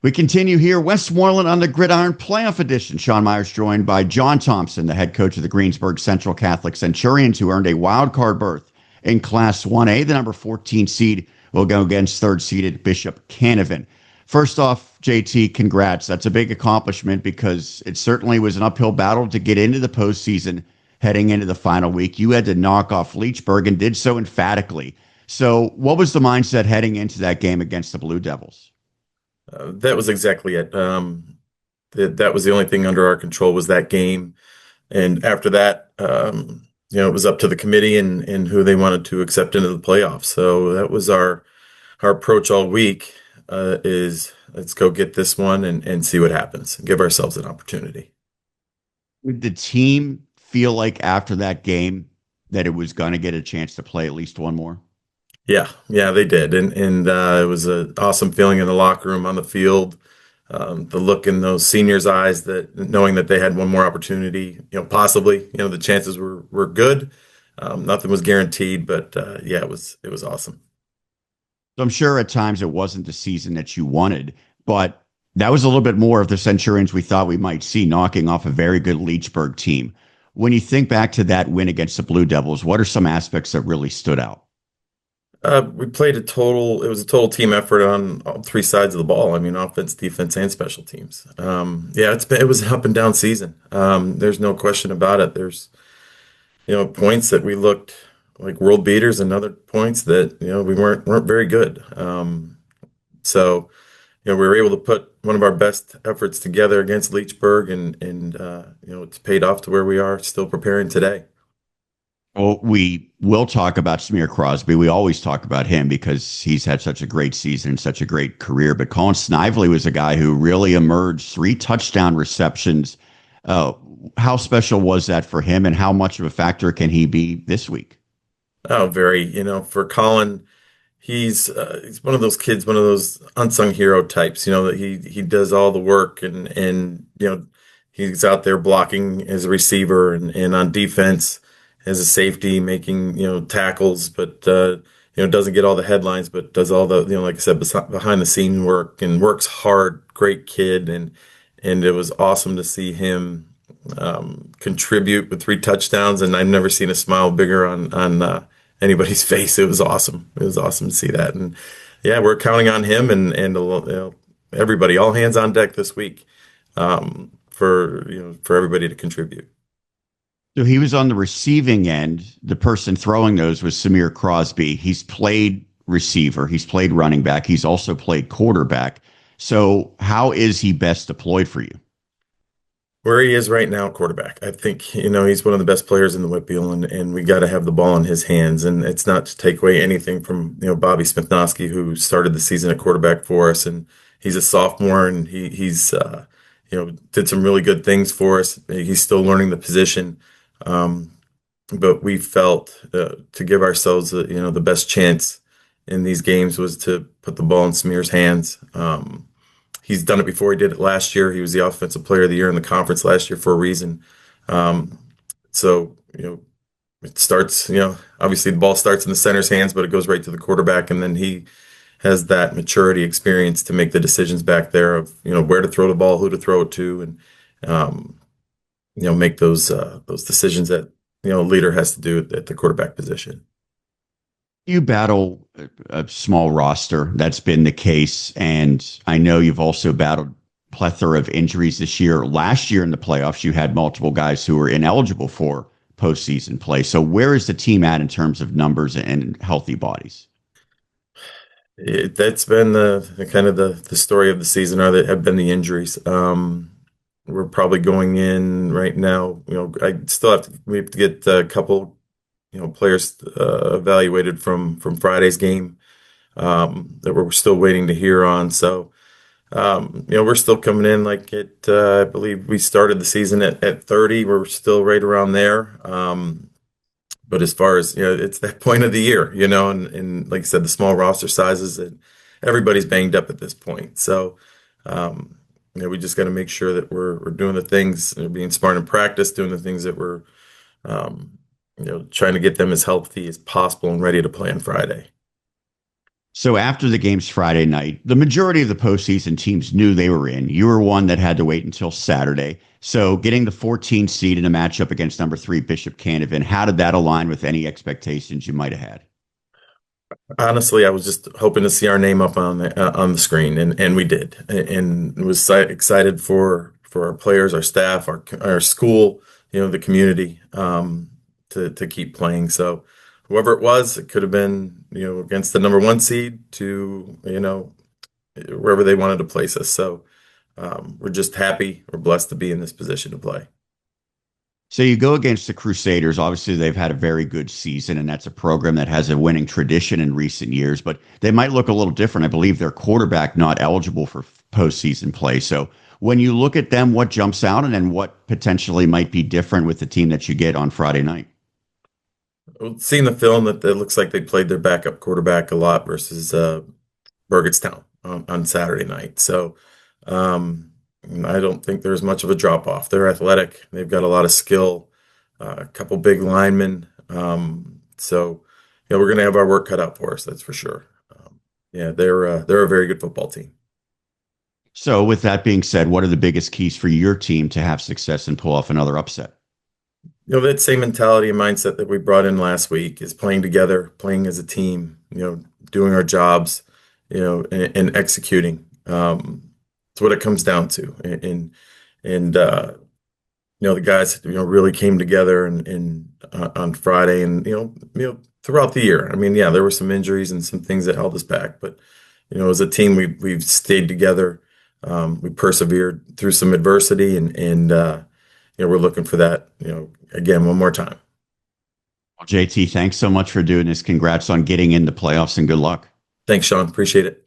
We continue here, Westmoreland on the Gridiron Playoff Edition. Sean Meyers joined by John Thompson, the head coach of the Greensburg Central Catholic Centurions, who earned a wild card berth in Class 1A. The number 14 seed will go against third-seeded Bishop Canevin. First off, JT, congrats. That's a big accomplishment because it certainly was an uphill battle to get into the postseason heading into the final week. You had to knock off Leechburg and did so emphatically. So what was the mindset heading into that game against the Blue Devils? That was exactly it. That was the only thing under our control was that game. And after that, it was up to the committee and who they wanted to accept into the playoffs. So that was our approach all week, is let's go get this one and see what happens and give ourselves an opportunity. Did the team feel like after that game that it was going to get a chance to play at least one more? Yeah, they did, and it was an awesome feeling in the locker room, on the field. The look in those seniors' eyes, that knowing that they had one more opportunity, possibly, the chances were good. Nothing was guaranteed, but yeah, it was awesome. So I'm sure at times it wasn't the season that you wanted, but that was a little bit more of the Centurions we thought we might see, knocking off a very good Leechburg team. When you think back to that win against the Blue Devils, what are some aspects that really stood out? We played it was a total team effort on all three sides of the ball. I mean, offense, defense, and special teams. Yeah, it was an up and down season. There's no question about it. There's, points that we looked like world beaters and other points that, we weren't very good. So, we were able to put one of our best efforts together against Leechburg and it's paid off to where we are still preparing today. Well, we will talk about Smear Crosby. We always talk about him because he's had such a great season and such a great career. But Colin Snively was a guy who really emerged, 3 touchdown receptions. How special was that for him, and how much of a factor can he be this week? Oh, very, for Colin, he's one of those kids, one of those unsung hero types, that he does all the work and he's out there blocking as a receiver and on defense as a safety, making, tackles, but, doesn't get all the headlines, but does all the, like I said, behind the scene work and works hard. Great kid. And it was awesome to see him, contribute with 3 touchdowns. And I've never seen a smile bigger on anybody's face. It was awesome. It was awesome to see that. And yeah, we're counting on him and everybody, all hands on deck this week, for everybody to contribute. So he was on the receiving end. The person throwing those was Samir Crosby. He's played receiver. He's played running back. He's also played quarterback. So how is he best deployed for you? Where he is right now, quarterback. I think, he's one of the best players in the WPIAL, and we got to have the ball in his hands. And it's not to take away anything from, Bobby Smithnowski, who started the season at quarterback for us. And he's a sophomore, and he's did some really good things for us. He's still learning the position. But we felt to give ourselves, the best chance in these games was to put the ball in Smear's hands. He's done it before. He did it last year. He was the offensive player of the year in the conference last year for a reason. So, it starts, obviously the ball starts in the center's hands, but it goes right to the quarterback. And then he has that maturity experience to make the decisions back there of, where to throw the ball, who to throw it to, and, make those decisions that, a leader has to do at the quarterback position. You battle a small roster. That's been the case. And I know you've also battled plethora of injuries this year. Last year in the playoffs, you had multiple guys who were ineligible for postseason play. So where is the team at in terms of numbers and healthy bodies? That's been the kind of the story of the season, or that have been the injuries. We're probably going in right now. We have to get a couple, players evaluated from Friday's game, that we're still waiting to hear on. So, we're still coming in like I believe we started the season at 30. We're still right around there. But as far as, it's that point of the year, and like I said, the small roster sizes, and everybody's banged up at this point. So, we just got to make sure that we're doing the things, being smart in practice, doing the things that we're, trying to get them as healthy as possible and ready to play on Friday. So after the games Friday night, the majority of the postseason teams knew they were in. You were one that had to wait until Saturday. So getting the 14 seed in a matchup against number three Bishop Canevin, how did that align with any expectations you might have had? Honestly, I was just hoping to see our name up on the screen, and we did, and was excited for our players, our staff, our school, the community, to keep playing. So, whoever it was, it could have been against the number one seed to wherever they wanted to place us. So, we're just happy, we're blessed to be in this position to play. So you go against the Crusaders. Obviously, they've had a very good season, and that's a program that has a winning tradition in recent years, but they might look a little different. I believe their quarterback not eligible for postseason play. So when you look at them, what jumps out and then what potentially might be different with the team that you get on Friday night? Well, seeing the film, that it looks like they played their backup quarterback a lot versus Burgettstown on Saturday night. So um, I don't think there's much of a drop off. They're athletic. They've got a lot of skill, a couple big linemen. So we're going to have our work cut out for us. That's for sure. Yeah, they're a very good football team. So with that being said, what are the biggest keys for your team to have success and pull off another upset? That same mentality and mindset that we brought in last week is playing together, playing as a team, doing our jobs, and executing. It's what it comes down to. And the guys, really came together and on Friday and, throughout the year. I mean, yeah, there were some injuries and some things that held us back, but, as a team, we've stayed together. We persevered through some adversity and we're looking for that, again, one more time. Well, JT, thanks so much for doing this. Congrats on getting in the playoffs and good luck. Thanks, Sean. Appreciate it.